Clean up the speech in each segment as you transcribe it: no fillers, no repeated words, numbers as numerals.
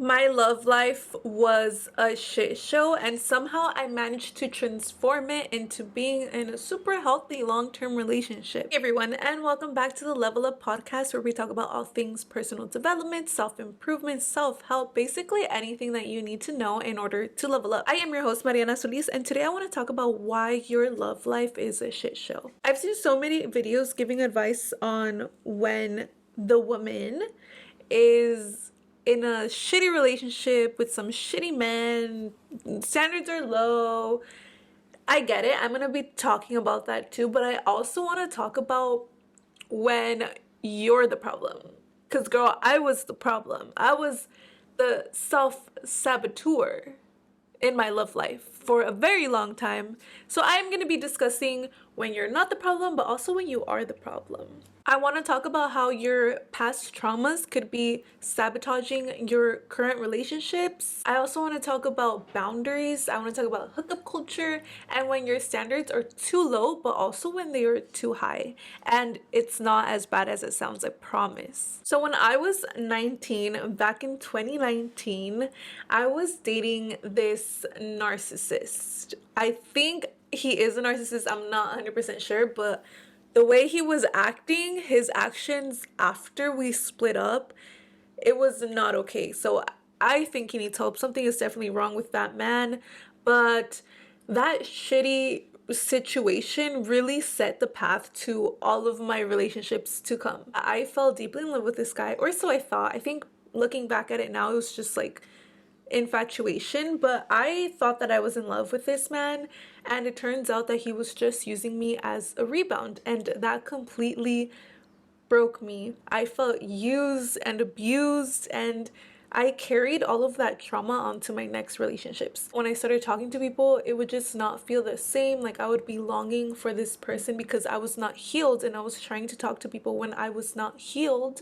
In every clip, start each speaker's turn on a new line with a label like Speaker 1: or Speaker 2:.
Speaker 1: My love life was a shit show, and somehow I managed to transform it into being in a super healthy long-term relationship. Hey everyone, and welcome back to the Level Up podcast, where we talk about all things personal development, self-improvement, self-help, basically anything that you need to know in order to level up. I am your host, Mariana Solis, and today I want to talk about why your love life is a shit show. I've seen so many videos giving advice on when the woman is in a shitty relationship with some shitty men, standards are low. I get it. I'm going to be talking about that too, but I also want to talk about when you're the problem. Because, girl, I was the problem. I was the self-saboteur in my love life for a very long time. So I'm going to be discussing when you're not the problem, but also when you are the problem. I want to talk about how your past traumas could be sabotaging your current relationships. I also want to talk about boundaries. I want to talk about hookup culture and when your standards are too low, but also when they are too high. And it's not as bad as it sounds, I promise. So when I was 19, back in 2019, I was dating this narcissist. I think he is a narcissist. I'm not 100% sure, but the way he was acting, his actions after we split up, it was not okay. So I think he needs help. Something is definitely wrong with that man. But that shitty situation really set the path to all of my relationships to come. I fell deeply in love with this guy, or so I thought. I think looking back at it now, it was just like infatuation, but I thought that I was in love with this man, and it turns out that he was just using me as a rebound, and that completely broke me. I felt used and abused, and I carried all of that trauma onto my next relationships. When I started talking to people, it would just not feel the same. Like I would be longing for this person because I was not healed, and I was trying to talk to people when I was not healed.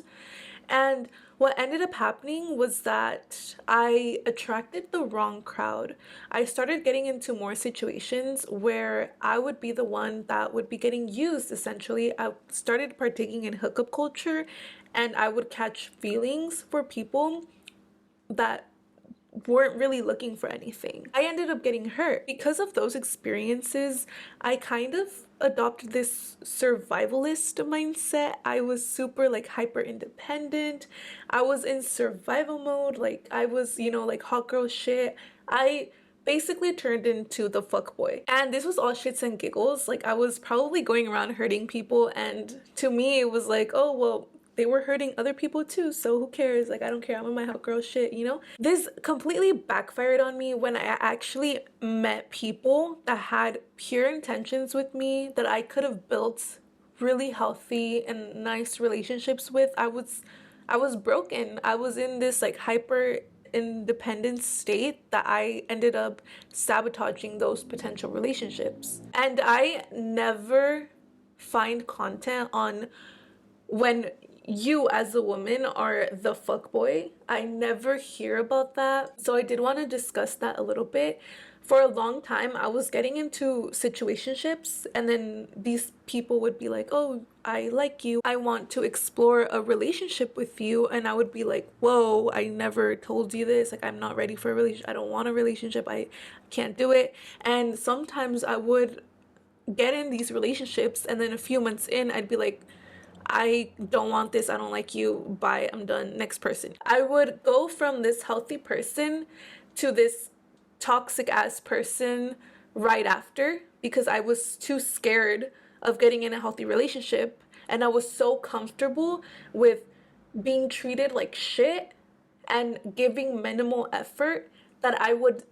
Speaker 1: And what ended up happening was that I attracted the wrong crowd. I started getting into more situations where I would be the one that would be getting used, essentially. I started partaking in hookup culture, and I would catch feelings for people that weren't really looking for anything. I ended up getting hurt. Because of those experiences, I kind of adopted this survivalist mindset. I was super like hyper independent. I was in survival mode. Like I was, like hot girl shit. I basically turned into the fuckboy. And this was all shits and giggles. Like I was probably going around hurting people, and to me it was like, oh well, they were hurting other people too, so who cares? Like, I don't care. I'm in my hot girl shit, This completely backfired on me when I actually met people that had pure intentions with me, that I could have built really healthy and nice relationships with. I was broken. I was in this like hyper independent state that I ended up sabotaging those potential relationships. And I never find content on when you as a woman are the fuckboy. I never hear about that. So I did want to discuss that a little bit. For a long time, I was getting into situationships, and then these people would be like, oh, I like you. I want to explore a relationship with you. And I would be like, whoa, I never told you this. Like, I'm not ready for a relationship. I don't want a relationship. I can't do it. And sometimes I would get in these relationships, and then a few months in, I'd be like, I don't want this, I don't like you, bye, I'm done, next person. I would go from this healthy person to this toxic ass person right after, because I was too scared of getting in a healthy relationship, and I was so comfortable with being treated like shit and giving minimal effort that I would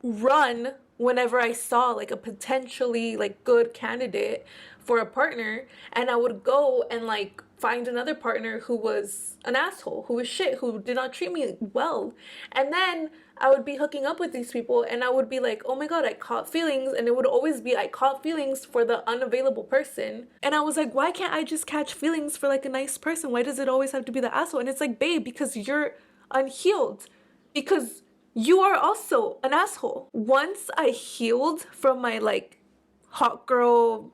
Speaker 1: run whenever I saw like a potentially like good candidate for a partner, and I would go and like find another partner who was an asshole, who was shit, who did not treat me well. And then I would be hooking up with these people, and I would be like, oh my god, I caught feelings. And it would always be, I caught feelings for the unavailable person. And I was like, why can't I just catch feelings for like a nice person? Why does it always have to be the asshole? And it's like, babe, because you're unhealed. Because you are also an asshole. Once I healed from my like hot girl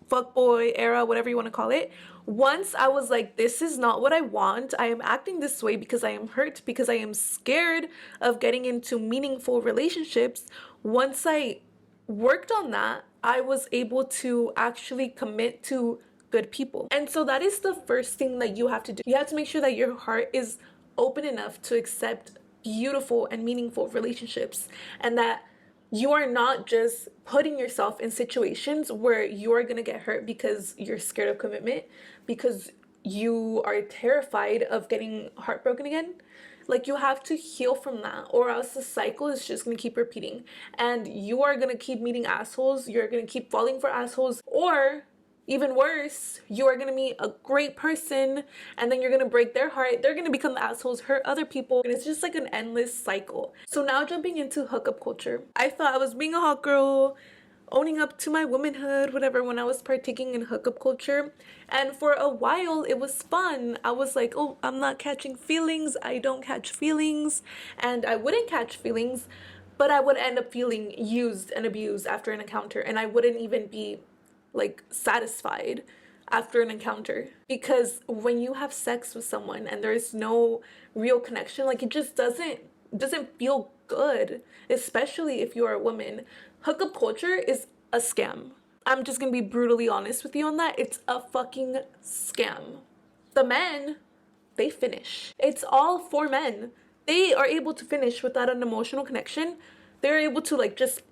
Speaker 1: fuckboy era, whatever you want to call it. Once I was like, this is not what I want. I am acting this way because I am hurt, because I am scared of getting into meaningful relationships. Once I worked on that, I was able to actually commit to good people. And so that is the first thing that you have to do. You have to make sure that your heart is open enough to accept beautiful and meaningful relationships, and that you are not just putting yourself in situations where you are going to get hurt because you're scared of commitment, because you are terrified of getting heartbroken again. Like, you have to heal from that, or else the cycle is just going to keep repeating, and you are going to keep meeting assholes, you're going to keep falling for assholes, or even worse, you are going to meet a great person and then you're going to break their heart. They're going to become the assholes, hurt other people. And it's just like an endless cycle. So now jumping into hookup culture. I thought I was being a hot girl, owning up to my womanhood, whatever, when I was partaking in hookup culture. And for a while, it was fun. I was like, oh, I'm not catching feelings. I don't catch feelings. And I wouldn't catch feelings, but I would end up feeling used and abused after an encounter. And I wouldn't even be like satisfied after an encounter, because when you have sex with someone and there's no real connection, like, it just doesn't feel good, especially if you're a woman. Hookup culture is a scam. I'm just gonna be brutally honest with you on that. It's a fucking scam. The men, they finish. It's all for men. They are able to finish without an emotional connection. They're able to like just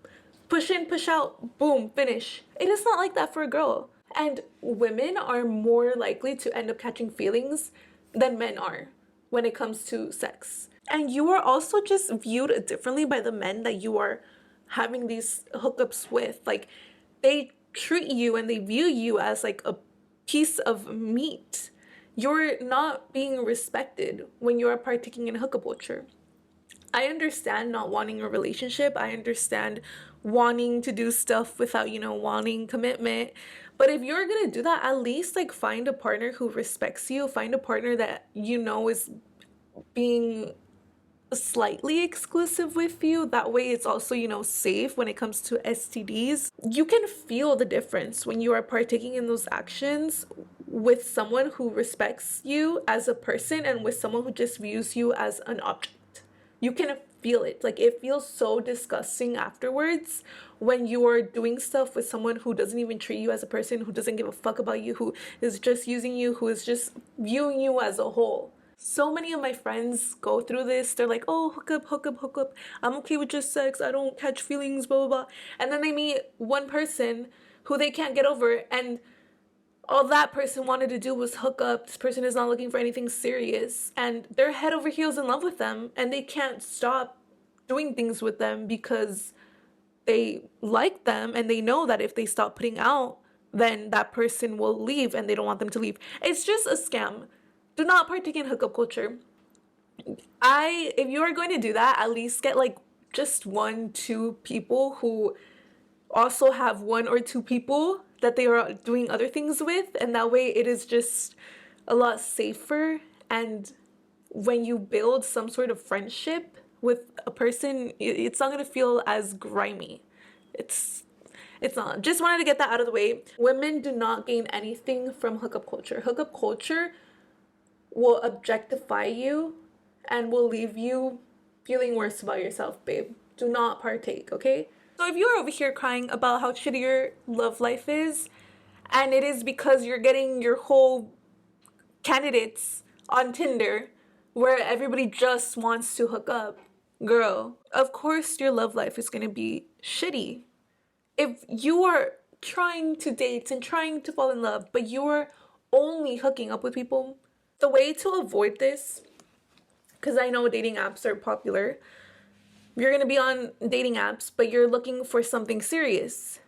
Speaker 1: push in, push out, boom, finish. It is not like that for a girl. And women are more likely to end up catching feelings than men are when it comes to sex. And you are also just viewed differently by the men that you are having these hookups with. Like, they treat you and they view you as like a piece of meat. You're not being respected when you are partaking in hookup culture. I understand not wanting a relationship. I understand wanting to do stuff without, wanting commitment. But if you're gonna do that, at least like find a partner who respects you. Find a partner that is being slightly exclusive with you. That way it's also, safe when it comes to STDs. You can feel the difference when you are partaking in those actions with someone who respects you as a person and with someone who just views you as an object. You can feel it. Like, it feels so disgusting afterwards when you are doing stuff with someone who doesn't even treat you as a person, who doesn't give a fuck about you, who is just using you, who is just viewing you as a whole. So many of my friends go through this. They're like, oh, hook up. I'm okay with just sex. I don't catch feelings, blah, blah, blah. And then they meet one person who they can't get over, and all that person wanted to do was hook up. This person is not looking for anything serious, and they're head over heels in love with them, and they can't stop doing things with them because they like them, and they know that if they stop putting out, then that person will leave, and they don't want them to leave. It's just a scam. Do not partake in hookup culture. If you are going to do that, at least get like just 1-2 people who also have 1 or 2 people that they are doing other things with, and that way it is just a lot safer. And when you build some sort of friendship with a person, it's not going to feel as grimy. It's not. Just wanted to get that out of the way. Women do not gain anything from hookup culture. Hookup culture will objectify you and will leave you feeling worse about yourself, babe. Do not partake, okay? So if you're over here crying about how shitty your love life is, and it is because you're getting your whole candidates on Tinder where everybody just wants to hook up, girl, of course your love life is gonna be shitty. If you are trying to date and trying to fall in love, but you're only hooking up with people, the way to avoid this, because I know dating apps are popular, you're going to be on dating apps, but you're looking for something serious.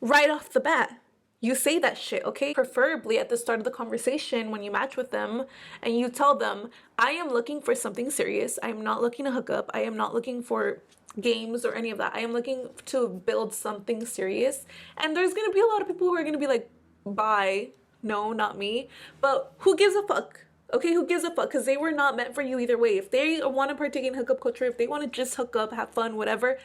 Speaker 1: Right off the bat, you say that shit, okay? Preferably at the start of the conversation when you match with them, and you tell them, I am looking for something serious. I am not looking to hook up. I am not looking for games or any of that. I am looking to build something serious. And there's going to be a lot of people who are going to be like, bye. No, not me. But who gives a fuck? Okay, who gives a fuck? Because they were not meant for you either way. If they want to partake in hookup culture, if they want to just hook up, have fun, whatever,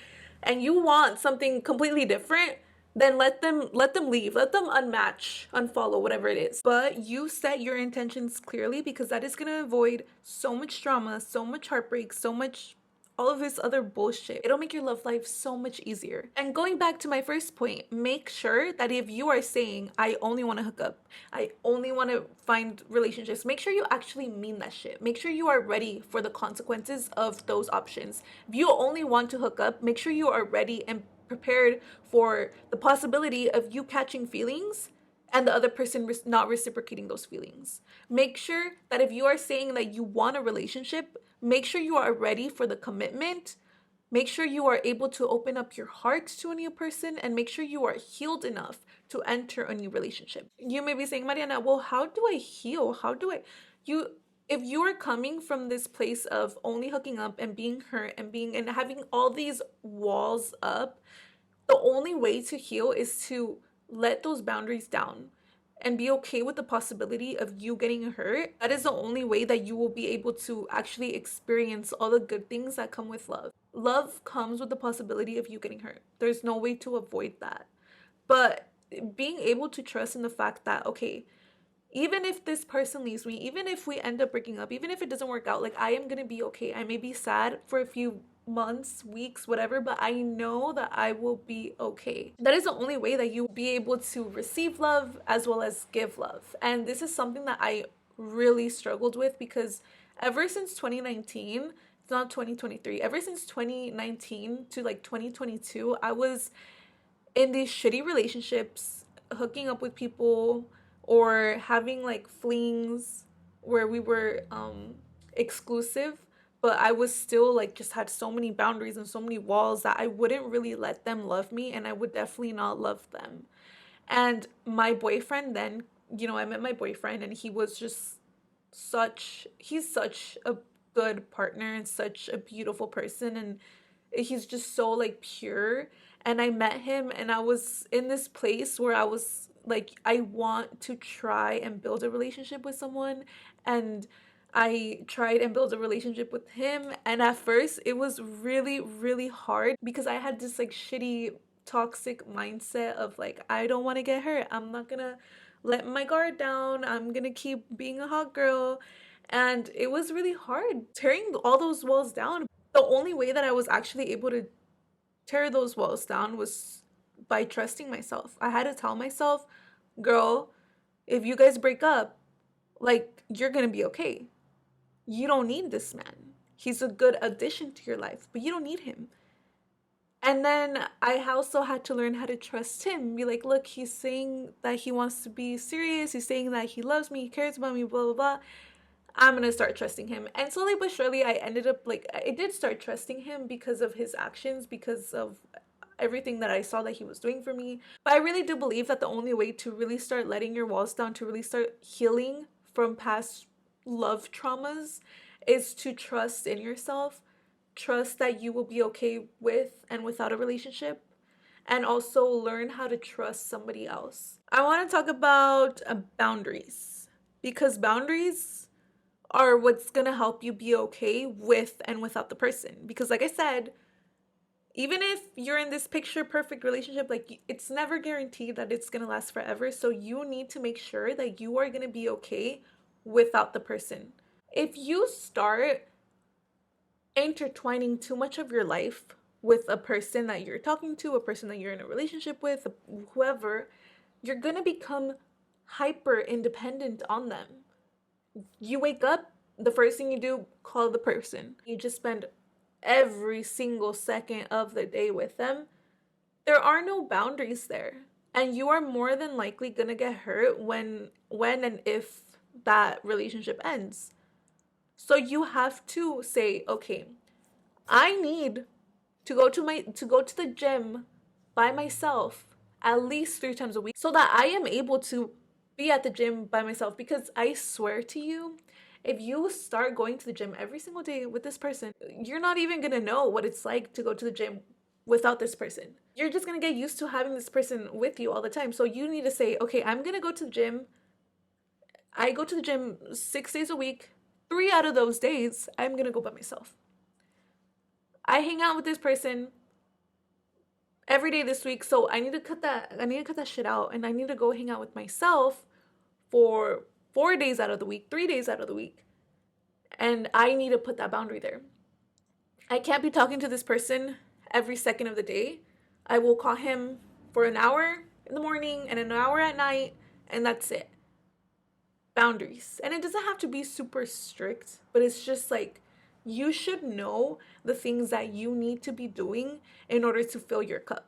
Speaker 1: and you want something completely different, then let them leave. Let them unmatch, unfollow, whatever it is. But you set your intentions clearly, because that is going to avoid so much drama, so much heartbreak, so much all of this other bullshit. It'll make your love life so much easier. And going back to my first point, make sure that if you are saying, I only want to hook up, I only want to find relationships, make sure you actually mean that shit. Make sure you are ready for the consequences of those options. If you only want to hook up, make sure you are ready and prepared for the possibility of you catching feelings and the other person not reciprocating those feelings. Make sure that if you are saying that you want a relationship, make sure you are ready for the commitment. Make sure you are able to open up your heart to a new person, and make sure you are healed enough to enter a new relationship. You may be saying, Mariana, well, how do I heal? If you are coming from this place of only hooking up and being hurt and having all these walls up, the only way to heal is to let those boundaries down and be okay with the possibility of you getting hurt. That is the only way that you will be able to actually experience all the good things that come with love. Love comes with the possibility of you getting hurt. There's no way to avoid that. But being able to trust in the fact that, okay, even if this person leaves me, even if we end up breaking up, even if it doesn't work out, like, I am gonna be okay. I may be sad for a few months, weeks, whatever, but I know that I will be okay. That is the only way that you will be able to receive love as well as give love. And this is something that I really struggled with, because ever since 2019, it's not 2023, ever since 2019 to like 2022, I was in these shitty relationships, hooking up with people or having like flings where we were exclusive, but I was still like just had so many boundaries and so many walls that I wouldn't really let them love me, and I would definitely not love them. And my boyfriend then, I met my boyfriend, and he was just he's such a good partner and such a beautiful person, and he's just so like pure. And I met him, and I was in this place where I was like, I want to try and build a relationship with someone. And I tried and built a relationship with him, and at first it was really, really hard, because I had this like shitty toxic mindset of like, I don't want to get hurt, I'm not gonna let my guard down, I'm gonna keep being a hot girl. And it was really hard tearing all those walls down. The only way that I was actually able to tear those walls down was by trusting myself. I had to tell myself, girl, if you guys break up, like, you're gonna be okay. You don't need this man. He's a good addition to your life, but you don't need him. And then I also had to learn how to trust him. Be like, look, he's saying that he wants to be serious. He's saying that he loves me, he cares about me, blah, blah, blah. I'm gonna start trusting him. And slowly but surely, I ended up like, I did start trusting him because of his actions, because of everything that I saw that he was doing for me. But I really do believe that the only way to really start letting your walls down, to really start healing from past love traumas, is to trust in yourself. Trust that you will be okay with and without a relationship, and also learn how to trust somebody else. I want to talk about boundaries, because boundaries are what's gonna help you be okay with and without the person. Because like I said, even if you're in this picture perfect relationship, like, it's never guaranteed that it's gonna last forever. So you need to make sure that you are gonna be okay without the person. If you start intertwining too much of your life with a person that you're talking to, a person that you're in a relationship with, whoever, you're gonna become hyper independent on them. You wake up, the first thing you do, call the person. You just spend every single second of the day with them. There are no boundaries there. And you are more than likely gonna get hurt when and if that relationship ends. So you have to say, okay, I need to go to the gym by myself at least 3 times a week, so that I am able to be at the gym by myself. Because I swear to you, if you start going to the gym every single day with this person, you're not even gonna know what it's like to go to the gym without this person. You're just gonna get used to having this person with you all the time. So you need to say, okay, I'm gonna go to the gym. I go to the gym 6 days a week. 3 out of those days, I'm gonna go by myself. I hang out with this person every day this week. So I need to cut that shit out, and I need to go hang out with myself for 4 days out of the week, 3 days out of the week. And I need to put that boundary there. I can't be talking to this person every second of the day. I will call him for an hour in the morning and an hour at night, and that's it. Boundaries. And it doesn't have to be super strict, but it's just like you should know the things that you need to be doing in order to fill your cup.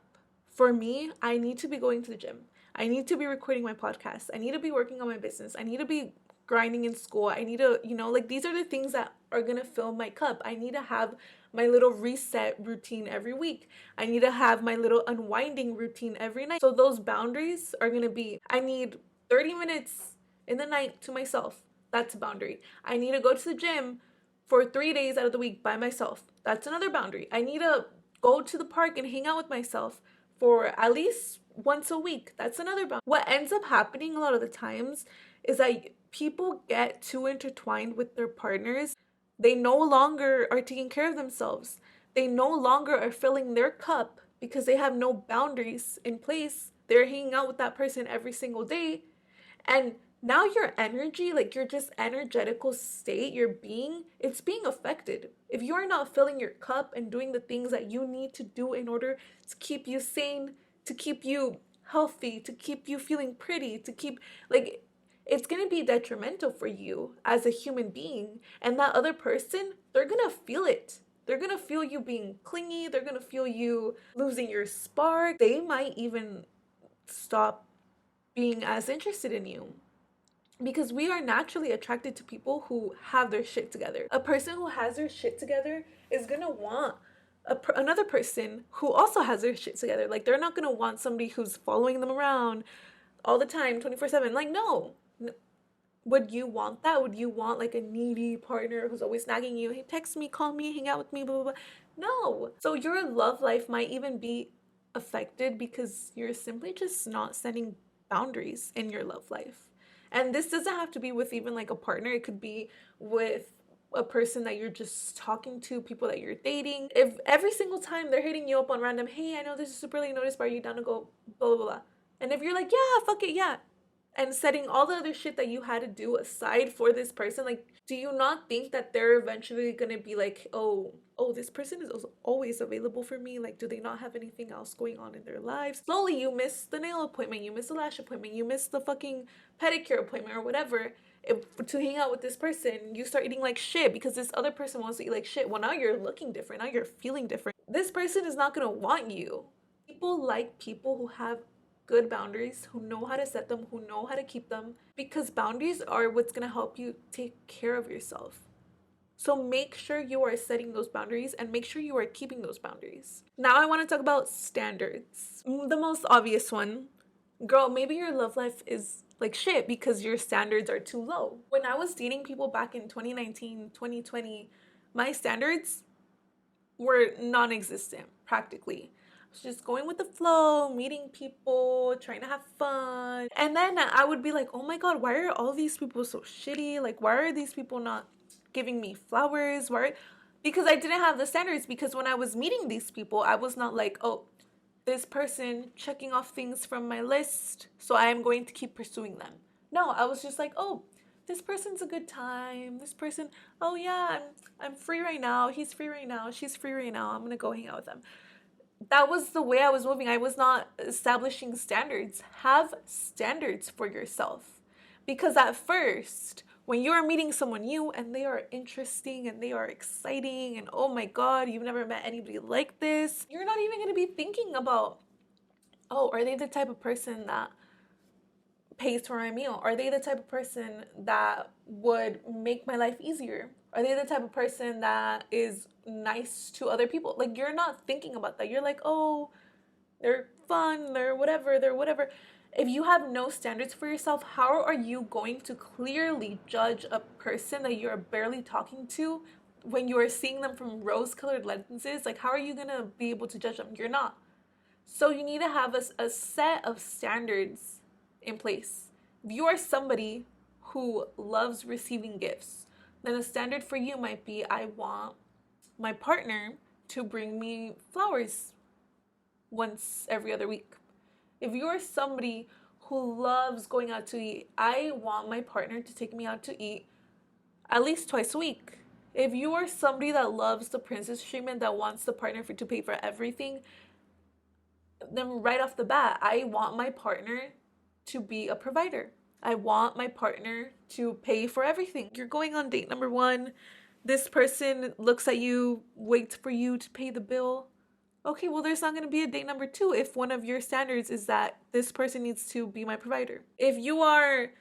Speaker 1: For me, I need to be going to the gym. I need to be recording my podcast. I need to be working on my business. I need to be grinding in school. I need to, like these are the things that are going to fill my cup. I need to have my little reset routine every week. I need to have my little unwinding routine every night. So those boundaries are going to be, I need 30 minutes in the night to myself. That's a boundary. I need to go to the gym for 3 days out of the week by myself. That's another boundary. I need to go to the park and hang out with myself for at least once a week. That's another boundary. What ends up happening a lot of the times is that people get too intertwined with their partners. They no longer are taking care of themselves. They no longer are filling their cup because they have no boundaries in place. They're hanging out with that person every single day. And now your energy, like your just energetical state, your being, it's being affected. If you're not filling your cup and doing the things that you need to do in order to keep you sane, to keep you healthy, to keep you feeling pretty, to keep, like, it's going to be detrimental for you as a human being. And that other person, they're going to feel it. They're going to feel you being clingy. They're going to feel you losing your spark. They might even stop being as interested in you. Because we are naturally attracted to people who have their shit together. A person who has their shit together is gonna want another person who also has their shit together. Like, they're not gonna want somebody who's following them around all the time, 24/7. Like, no. Would you want that? Would you want like a needy partner who's always nagging you? Hey, text me, call me, hang out with me, blah, blah, blah. No. So your love life might even be affected because you're simply just not setting boundaries in your love life. And this doesn't have to be with even like a partner. It could be with a person that you're just talking to, people that you're dating. If every single time they're hitting you up on random, hey, I know this is super late notice, but are you down to go, blah, blah, blah. And if you're like, yeah, fuck it, yeah. And setting all the other shit that you had to do aside for this person, like, do you not think that they're eventually gonna be like, oh, this person is always available for me? Like, do they not have anything else going on in their lives? Slowly, you miss the nail appointment, you miss the lash appointment, you miss the fucking pedicure appointment or whatever. To hang out with this person, you start eating like shit because this other person wants to eat like shit. Well, now you're looking different, now you're feeling different. This person is not gonna want you. People like people who have good boundaries, who know how to set them, who know how to keep them, because boundaries are what's going to help you take care of yourself. So make sure you are setting those boundaries and make sure you are keeping those boundaries. Now I want to talk about standards. The most obvious one. Girl, maybe your love life is like shit because your standards are too low. When I was dating people back in 2019, 2020, my standards were non-existent practically. Just going with the flow, meeting people, trying to have fun. And then I would be like, oh my God, why are all these people so shitty? Like, why are these people not giving me flowers? Why? Because I didn't have the standards. Because when I was meeting these people, I was not like, oh, this person checking off things from my list, so I am going to keep pursuing them. No, I was just like, oh, this person's a good time. This person, oh yeah, I'm free right now. He's free right now. She's free right now. I'm gonna go hang out with them. That was the way I was moving. I was not establishing standards. Have standards for yourself. Because at first, when you're meeting someone new and they are interesting and they are exciting and oh my God, you've never met anybody like this, you're not even going to be thinking about, oh, are they the type of person that pays for my meal? Are they the type of person that would make my life easier? Are they the type of person that is nice to other people? Like, you're not thinking about that. You're like, oh, they're fun, they're whatever, they're whatever. If you have no standards for yourself, how are you going to clearly judge a person that you're barely talking to when you are seeing them from rose-colored lenses? Like, how are you going to be able to judge them? You're not. So you need to have a set of standards in place. If you are somebody who loves receiving gifts, then a standard for you might be, I want my partner to bring me flowers once every other week. If you're somebody who loves going out to eat, I want my partner to take me out to eat at least twice a week. If you are somebody that loves the princess treatment, that wants the partner to pay for everything, then right off the bat, I want my partner to be a provider. I want my partner to pay for everything. You're going on date number one. This person looks at you, waits for you to pay the bill. Okay, well, there's not going to be a date number two if one of your standards is that this person needs to be my provider. If you are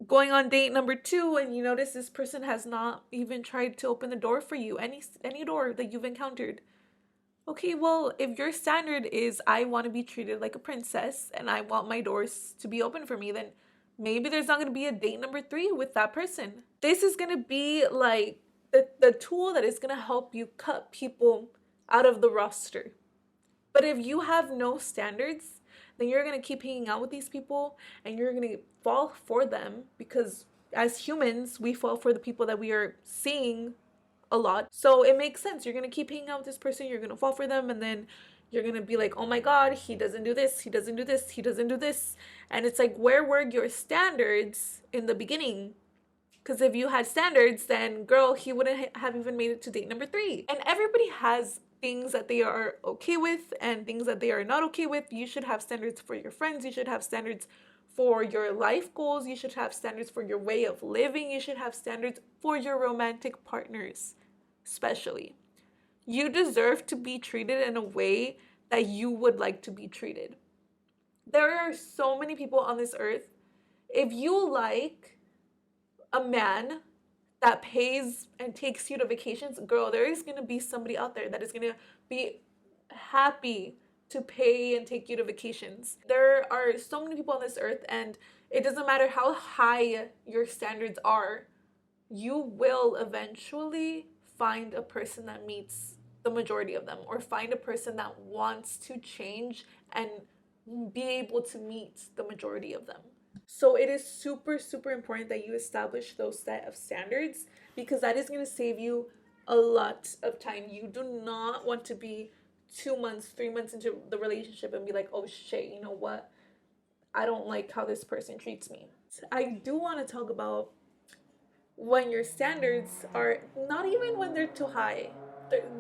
Speaker 1: going on date number two and you notice this person has not even tried to open the door for you, any door that you've encountered, okay, well, if your standard is I want to be treated like a princess and I want my doors to be open for me, then maybe there's not going to be a date number three with that person. This is going to be like the tool that is going to help you cut people out of the roster. But if you have no standards, then you're going to keep hanging out with these people and you're going to fall for them, because as humans, we fall for the people that we are seeing a lot. So it makes sense. You're going to keep hanging out with this person, you're going to fall for them, and then you're going to be like, oh my God, he doesn't do this, he doesn't do this, he doesn't do this. And it's like, where were your standards in the beginning? Because if you had standards, then girl, he wouldn't have even made it to date number three. And everybody has things that they are okay with and things that they are not okay with. You should have standards for your friends. You should have standards for your life goals. You should have standards for your way of living. You should have standards for your romantic partners, especially. You deserve to be treated in a way that you would like to be treated. There are so many people on this earth. If you like a man that pays and takes you to vacations, girl, there is going to be somebody out there that is going to be happy to pay and take you to vacations. There are so many people on this earth, and it doesn't matter how high your standards are, you will eventually find a person that meets the majority of them, or find a person that wants to change and be able to meet the majority of them. So it is super, super important that you establish those set of standards, because that is going to save you a lot of time. You do not want to be 2 months, 3 months into the relationship and be like, oh shit, you know what? I don't like how this person treats me. I do want to talk about when your standards are not even when they're too high.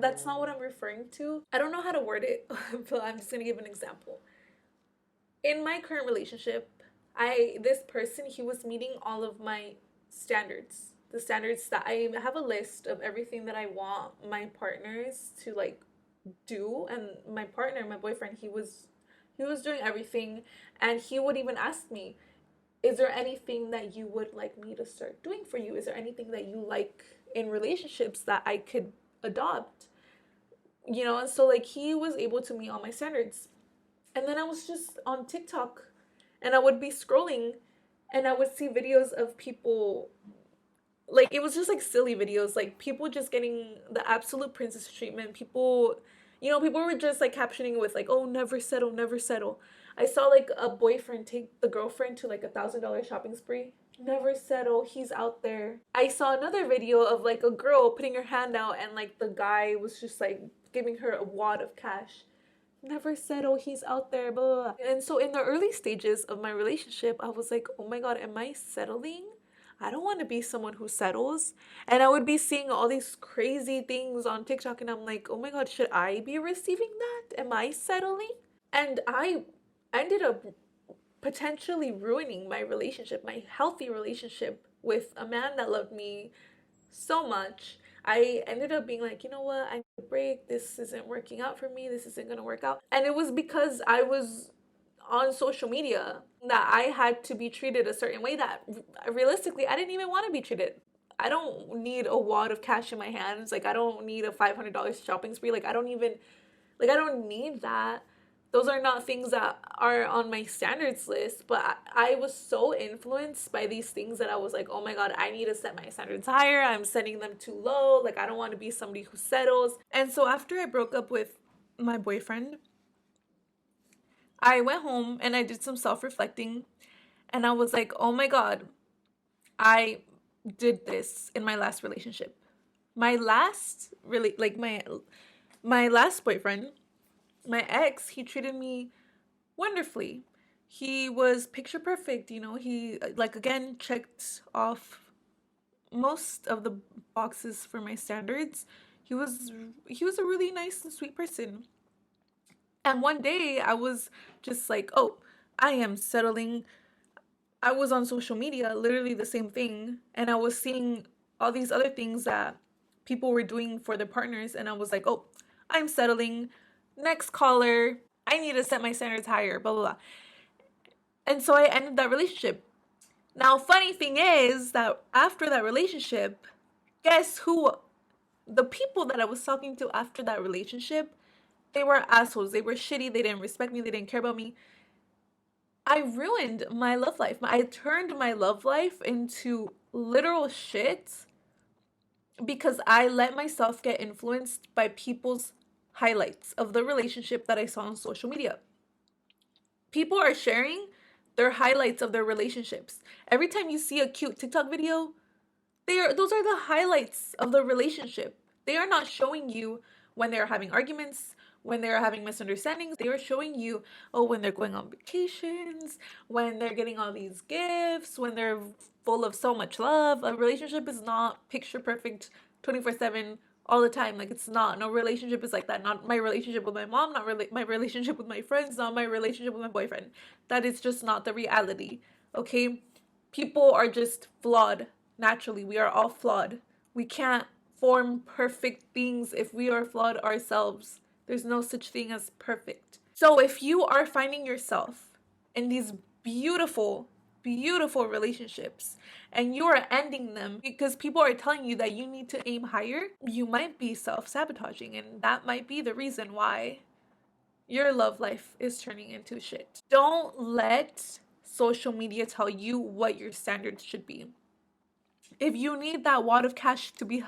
Speaker 1: That's not what I'm referring to. I don't know how to word it, but I'm just going to give an example. In my current relationship, this person, he was meeting all of my standards. The standards that I have a list of everything that I want my partners to like do, and my partner, my boyfriend, he was doing everything, and he would even ask me, is there anything that you would like me to start doing for you? Is there anything that you like in relationships that I could adopt? You know, and so like he was able to meet all my standards. And then I was just on TikTok and I would be scrolling and I would see videos of people, like it was just like silly videos, like people just getting the absolute princess treatment. People, you know, people were just like captioning with like, oh, never settle, never settle. I saw like a boyfriend take the girlfriend to like $1,000 shopping spree. Never settle, he's out there. I saw another video of like a girl putting her hand out and like the guy was just like giving her a wad of cash. Never settle, he's out there, blah, blah, blah. And so in the early stages of my relationship, I was like, oh my God, am I settling? I don't want to be someone who settles. And I would be seeing all these crazy things on TikTok and I'm like, oh my God, should I be receiving that? Am I settling? And I ended up potentially ruining my relationship, my healthy relationship with a man that loved me so much. I ended up being like, you know what, I need a break. This isn't working out for me. This isn't going to work out. And it was because I was on social media that I had to be treated a certain way that realistically I didn't even want to be treated. I don't need a wad of cash in my hands. Like, I don't need a $500 shopping spree. Like, I don't need that. Those are not things that are on my standards list, but I was so influenced by these things that I was like, oh my God, I need to set my standards higher. I'm setting them too low. Like, I don't want to be somebody who settles. And so after I broke up with my boyfriend, I went home and I did some self-reflecting and I was like, oh my God, I did this in my last relationship. My last, really, like my last boyfriend, My ex, he treated me wonderfully. He was picture perfect, he like again checked off most of the boxes for my standards. He was he was a really nice and sweet person. And one day I was just like, "Oh, I am settling." I was on social media, literally the same thing, and I was seeing all these other things that people were doing for their partners, and I was like, "Oh, I'm settling. Next caller. I need to set my standards higher, blah blah blah." And so I ended that relationship. Now, funny thing is that after that relationship, guess who? The people that I was talking to after that relationship, they were assholes. They were shitty. They didn't respect me. They didn't care about me. I ruined my love life. I turned my love life into literal shit because I let myself get influenced by people's highlights of the relationship that I saw on social media. People are sharing their highlights of their relationships. Every time you see a cute TikTok video, those are the highlights of the relationship. They are not showing you when they're having arguments, when they're having misunderstandings. They are showing you, oh, when they're going on vacations, when they're getting all these gifts, when they're full of so much love. A relationship is not picture perfect 24/7 all the time. Like, it's not. No relationship is like that. Not my relationship with my mom, not really my relationship with my friends, not my relationship with my boyfriend. That is just not the reality. Okay? People are just flawed. Naturally, we are all flawed. We can't form perfect beings if we are flawed ourselves. There's no such thing as perfect. So if you are finding yourself in these beautiful, beautiful relationships and you are ending them because people are telling you that you need to aim higher, you might be self-sabotaging, and that might be the reason why your love life is turning into shit. Don't let social media tell you what your standards should be. If you need that wad of cash to be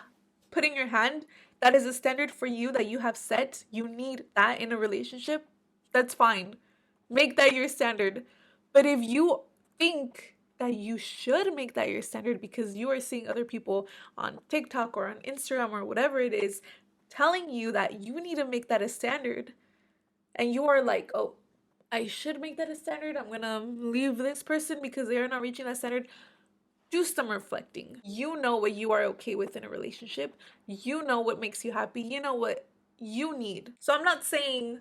Speaker 1: put in your hand, that is a standard for you that you have set. You need that in a relationship. That's fine. Make that your standard. But if you think that you should make that your standard because you are seeing other people on TikTok or on Instagram or whatever it is telling you that you need to make that a standard, and you are like, oh, I should make that a standard. I'm gonna leave this person because they are not reaching that standard. Do some reflecting. You know what you are okay with in a relationship. You know what makes you happy. You know what you need. So I'm not saying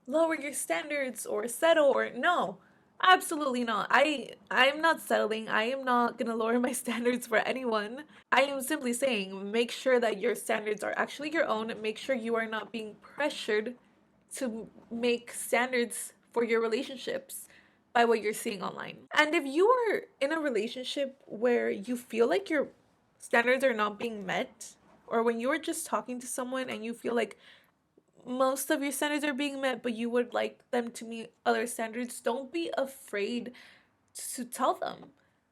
Speaker 1: lower your standards or settle, or no. Absolutely not. I'm not settling. I am not going to lower my standards for anyone. I am simply saying make sure that your standards are actually your own. Make sure you are not being pressured to make standards for your relationships by what you're seeing online. And if you are in a relationship where you feel like your standards are not being met, or when you are just talking to someone and you feel like most of your standards are being met, but you would like them to meet other standards, don't be afraid to tell them.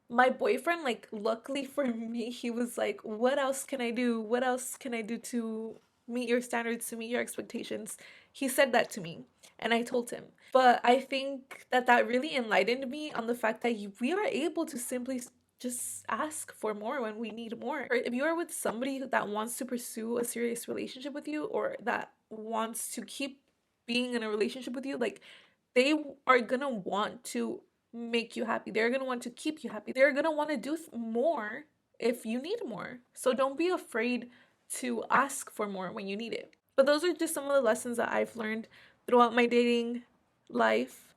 Speaker 1: My boyfriend, like, luckily for me, he was like, what else can I do? What else can I do to meet your standards, to meet your expectations? He said that to me, and I told him. But I think that that really enlightened me on the fact that we are able to simply just ask for more when we need more. Or if you are with somebody that wants to pursue a serious relationship with you, or that wants to keep being in a relationship with you, like, they are gonna want to make you happy. They're gonna want to keep you happy. They're gonna want to do more if you need more. So don't be afraid to ask for more when you need it. But those are just some of the lessons that I've learned throughout my dating life.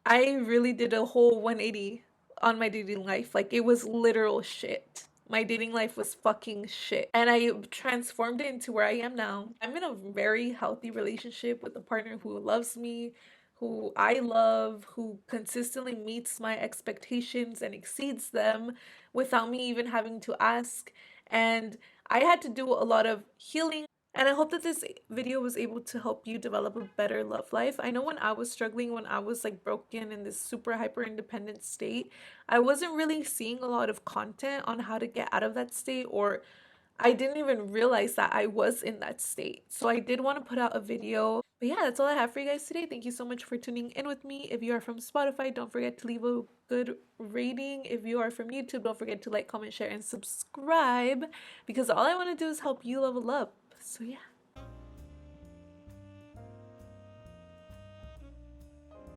Speaker 1: I really did a whole 180 on my dating life. Like, it was literal shit. My dating life was fucking shit. And I transformed it into where I am now. I'm in a very healthy relationship with a partner who loves me, who I love, who consistently meets my expectations and exceeds them without me even having to ask. And I had to do a lot of healing. And I hope that this video was able to help you develop a better love life. I know when I was struggling, when I was like broken in this super hyper independent state, I wasn't really seeing a lot of content on how to get out of that state, or I didn't even realize that I was in that state. So I did want to put out a video. But yeah, that's all I have for you guys today. Thank you so much for tuning in with me. If you are from Spotify, don't forget to leave a good rating. If you are from YouTube, don't forget to like, comment, share, and subscribe, because all I want to do is help you level up. So yeah.